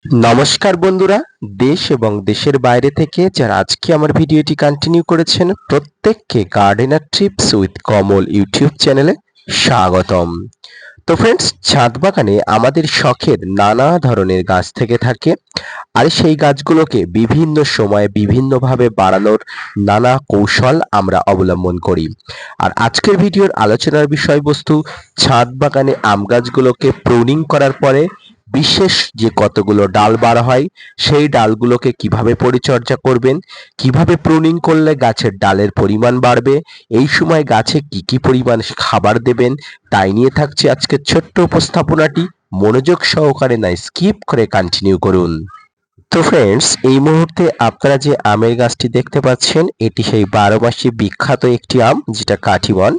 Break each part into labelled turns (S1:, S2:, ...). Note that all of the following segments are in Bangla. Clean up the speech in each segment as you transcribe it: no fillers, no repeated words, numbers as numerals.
S1: নমস্কার বন্ধুরা, দেশ এবং দেশের বাইরে থেকে যারা আজকে আমার ভিডিওটি কন্টিনিউ করেছেন প্রত্যেককে gardener TRIPS with Kamal YouTube চ্যানেলে স্বাগতম। তো ফ্রেন্ডস, ছাদ বাগানে আমাদের শখের নানা ধরনের গাছ থেকে থাকে, আর সেই গাছগুলোকে বিভিন্ন সময়ে বিভিন্নভাবে বাড়ানোর নানা কৌশল আমরা অবলম্বন করি। আর আজকের ভিডিওর আলোচনার বিষয়বস্তু ছাদ বাগানে আম গাছগুলোকে প্রুনিং করার পরে বিশেষ যে কতগুলো ডাল বার হয় সেই ডালগুলোকে কিভাবে পরিচর্যা করবেন, কিভাবে প্রুনিং করলে গাছের ডালের পরিমাণ বাড়বে, এই সময় গাছে কি কি পরিমাণ খাবার দেবেন, তাই নিয়ে থাকছে আজকের ছোট্ট উপস্থাপনাটি। মনোযোগ সহকারে না স্কিপ করে কন্টিনিউ করুন। তো ফ্রেন্ডস, এই মুহূর্তে আপনারা যে আমের গাছটি দেখতে পাচ্ছেন এটি সেই 12 মাসি বিখ্যাত একটি আম, যেটা কাঠিবন।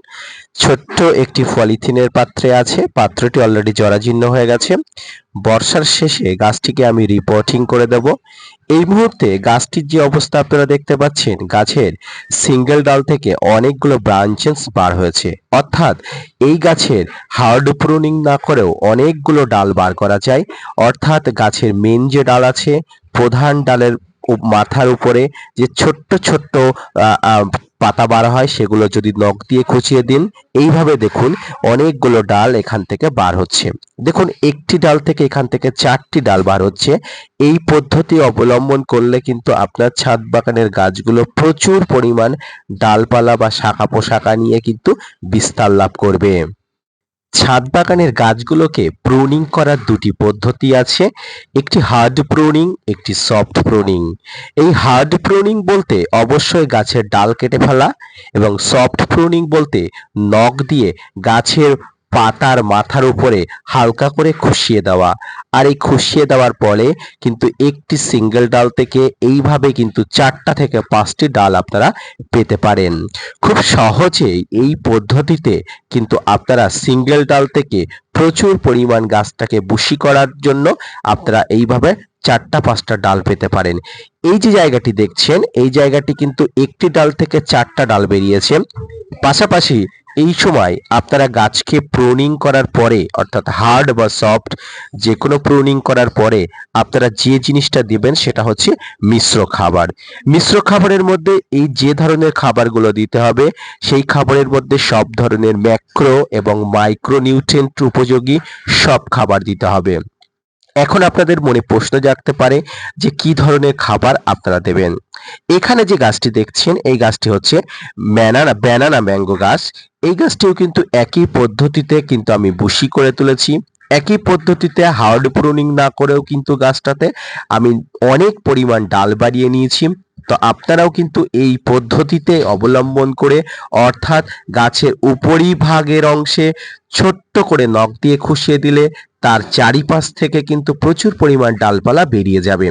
S1: ছোট্ট একটি পলিথিনের পাত্রে আছে, পাত্রটি অলরেডি জরাজীর্ণ হয়ে গেছে। বর্ষার শেষে গাছটিকে আমি রিপোর্টিং করে দেব। এই মুহূর্তে গাছটির যে অবস্থা আপনারা দেখতে পাচ্ছেন, গাছের সিঙ্গেল ডাল থেকে অনেকগুলো ব্রাঞ্চেস বার হয়েছে, অর্থাৎ এই গাছের হার্ড প্রুনিং না করেও অনেকগুলো ডাল বার করা যায়। অর্থাৎ গাছের মেন যে ডাল আছে, প্রধান ডালের মাথার উপরে যে ছোট্ট ছোট্ট পাতা বার হয়, সেগুলো যদি নখ দিয়ে খুঁচিয়ে দিন, এইভাবে দেখুন অনেকগুলো ডাল এখান থেকে বার হচ্ছে। দেখুন, একটি ডাল থেকে এখান থেকে 4টি ডাল বার হচ্ছে। এই পদ্ধতি অবলম্বন করলে কিন্তু আপনার ছাদ বাগানের গাছগুলো প্রচুর পরিমাণ ডালপালা বা শাখা পোশাকা নিয়ে কিন্তু বিস্তার লাভ করবে। ছাদ বাগানের গাছগুলোকে প্রুনিং করার দুটি পদ্ধতি আছে, একটি হার্ড প্রুনিং, একটি সফট প্রুনিং। এই হার্ড প্রুনিং বলতে অবশ্যই গাছের ডাল কেটে ফেলা, এবং সফট প্রুনিং বলতে নখ দিয়ে গাছের পাতার মাথার উপরে হালকা করে খুশিয়ে দেওয়া। আর এই খুশিয়ে দেওয়ার পরে কিন্তু একটি সিঙ্গেল ডাল থেকে এইভাবে কিন্তু 4টা থেকে 5টি ডাল আপনারা পেতে পারেন। খুব সহজেই এই পদ্ধতিতে কিন্তু আপনারা সিঙ্গেল ডাল থেকে প্রচুর পরিমাণ গাছটাকে বুশি করার জন্য আপনারা এইভাবে 4টা 5টা ডাল পেতে পারেন। এই যে জায়গাটি দেখছেন, এই জায়গাটি কিন্তু একটি ডাল থেকে 4টা ডাল বেরিয়েছে। পাশাপাশি এই সময় আপনারা গাছকে প্রুনিং করার পরে, অর্থাৎ হার্ড বা সফট যে কোনো প্রুনিং করার পরে আপনারা যে জিনিসটা দিবেন সেটা হচ্ছে মিশ্র খাবার। মিশ্র খাবারের মধ্যে এই যে ধরনের খাবারগুলো দিতে হবে, সেই খাবারের মধ্যে সব ধরনের ম্যাক্রো এবং মাইক্রো নিউট্রিয়েন্ট উপযোগী সব খাবার দিতে হবে। এখন আপনাদের মনে প্রশ্ন জাগতে পারে যে কি ধরনের খাবার আপনারা দেবেন। এখানে যে গাছটি দেখছেন, এই গাছটি হচ্ছে ব্যানানা ম্যাঙ্গো গাছ। এই গাছটিও কিন্তু একই পদ্ধতিতে কিন্তু আমি বুশি করে তুলেছি। একই পদ্ধতিতে হার্ড প্রুনিং না করেও কিন্তু গাছটাতে আমি অনেক পরিমাণ ডাল বাড়িয়ে নিয়েছি। তো আপনারাও কিন্তু এই পদ্ধতিতে অবলম্বন করে, অর্থাৎ গাছের উপরিভাগের অংশে ছোট্ট করে নখ দিয়ে খুশিয়ে দিলে তার চারিপাশ থেকে কিন্তু প্রচুর পরিমাণ ডালপালা বেরিয়ে যাবে।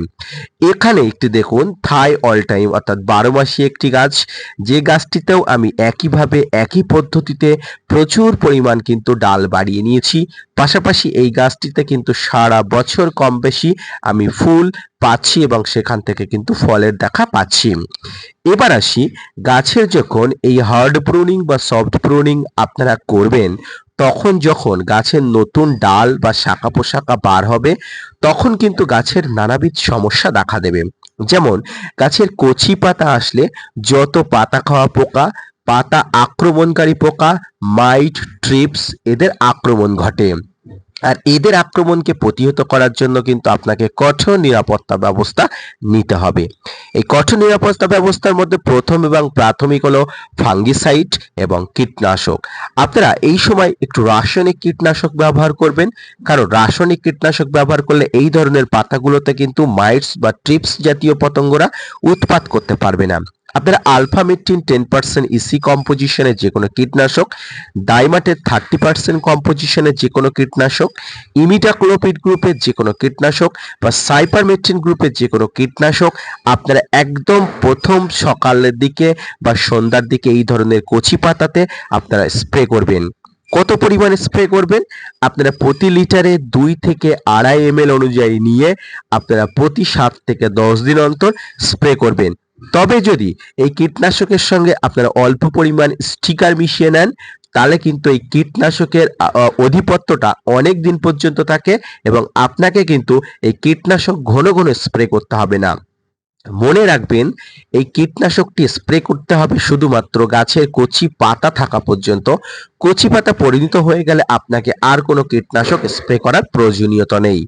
S1: এখানে একটি দেখুন থাই অল টাইম, অর্থাৎ 12 মাসি একটি গাছ, যে গাছটিতেও আমি একইভাবে একই পদ্ধতিতে প্রচুর পরিমাণ কিন্তু ডাল বাড়িয়ে নিয়েছি। পাশাপাশি এই গাছটিতে কিন্তু সারা বছর কম বেশি আমি ফুল পাচ্ছি এবং সেখান থেকে কিন্তু ফলের দেখা পাচ্ছি। এবার আসি, গাছের যখন এই হার্ড প্রুনিং বা সফট প্রুনিং আপনারা করবেন, তখন যখন গাছের নতুন ডাল বা শাখা পোশাকা বার হবে, তখন কিন্তু গাছের নানাবিধ সমস্যা দেখা দেবে। যেমন গাছের কচি পাতা আসলে যত পাতা খাওয়া পোকা, পাতা আক্রমণকারী পোকা, মাইট, ট্রিপস এদের আক্রমণ ঘটে। আর এদের আক্রমণকে প্রতিহত করার জন্য কিন্তু আপনাকে কঠোর নিরাপত্তা ব্যবস্থা নিতে হবে। এই কঠোর নিরাপত্তা ব্যবস্থার মধ্যে প্রথম এবং প্রাথমিক হলো ফাঙ্গিসাইড এবং কীটনাশক। আপনারা এই সময় একটু রাসায়নিক কীটনাশক ব্যবহার করবেন, কারণ রাসায়নিক কীটনাশক ব্যবহার করলে এই ধরনের পাতাগুলোতে কিন্তু মাইটস বা ট্রিপস জাতীয় পতঙ্গরা উৎপাত করতে পারবে না। আপনারা আলফামেট্রিন 10% ইসি কম্পোজিশনের যে কোনো কীটনাশক, ডাইমাটের 30% কম্পোজিশনের যে কোনো কীটনাশক, ইমিডাক্লোপিড গ্রুপের যে কোনো কীটনাশক বা সাইপারমেথ্রিন গ্রুপের যে কোনো কীটনাশক আপনারা একদম প্রথম সকালের দিকে বা সন্ধ্যার দিকে এই ধরনের কচি পাতাতে আপনারা স্প্রে করবেন। কত পরিমাণে স্প্রে করবেন? আপনারা প্রতি লিটারে 2 থেকে 2.5 ml অনুযায়ী নিয়ে আপনারা প্রতি 7 থেকে 10 দিন অন্তর স্প্রে করবেন। তবে যদি এই কীটনাশকের সঙ্গে আপনারা অল্প পরিমাণ স্টিকার মিশিয়ে নেন, তাহলে কিন্তু এই কীটনাশকের অধিপত্যটা অনেক দিন পর্যন্ত থাকে এবং আপনাকে কিন্তু এই কীটনাশক ঘন ঘন স্প্রে করতে হবে না। মনে রাখবেন, এই কীটনাশকটি স্প্রে করতে হবে শুধুমাত্র গাছের কচি পাতা থাকা পর্যন্ত। কচি পাতা পরিণত হয়ে গেলে আপনাকে আর কোনো কীটনাশক স্প্রে করার প্রয়োজনীয়তা নেই।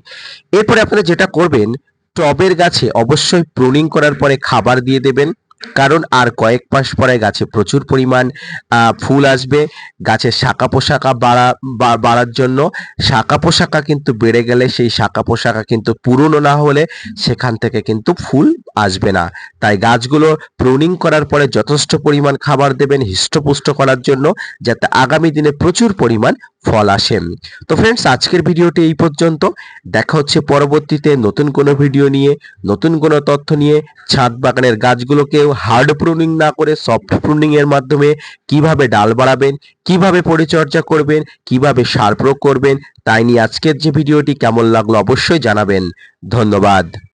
S1: এরপরে আপনারা যেটা করবেন, টবের গাছে অবশ্যই প্রুনিং করার পরে খাবার দিয়ে দেবেন, কারণ আর কয়েক মাস পরে গাছে প্রচুর পরিমাণ ফুল আসবে। গাছের শাখা পোশাখা বাড়ার জন্য শাখা পোশাখা কিন্তু বেড়ে গেলে সেই শাখা পোশাখা কিন্তু পূরণ না হলে সেখান থেকে কিন্তু ফুল আসবে না। তাই গাছগুলো প্রুনিং করার পরে যথেষ্ট পরিমাণ খাবার দেবেন হৃষ্টপুষ্ট করার জন্য, যাতে আগামী দিনে প্রচুর পরিমাণ ফল আসে। তো ফ্রেন্ডস, আজকের ভিডিওটি এই পর্যন্ত। দেখা হচ্ছে পরবর্তীতে নতুন কোনো ভিডিও নিয়ে, নতুন কোনো তথ্য নিয়ে। ছাদ বাগানের গাছগুলোকে হার্ড প্রুনিং না করে সফট প্রুনিং এর মাধ্যমে কিভাবে ডাল বাড়াবেন, কিভাবে পরিচর্যা করবেন, কিভাবে সার প্রয়োগ করবেন, তাই নিয়ে আজকের যে ভিডিওটি কেমন লাগলো অবশ্যই জানাবেন। ধন্যবাদ।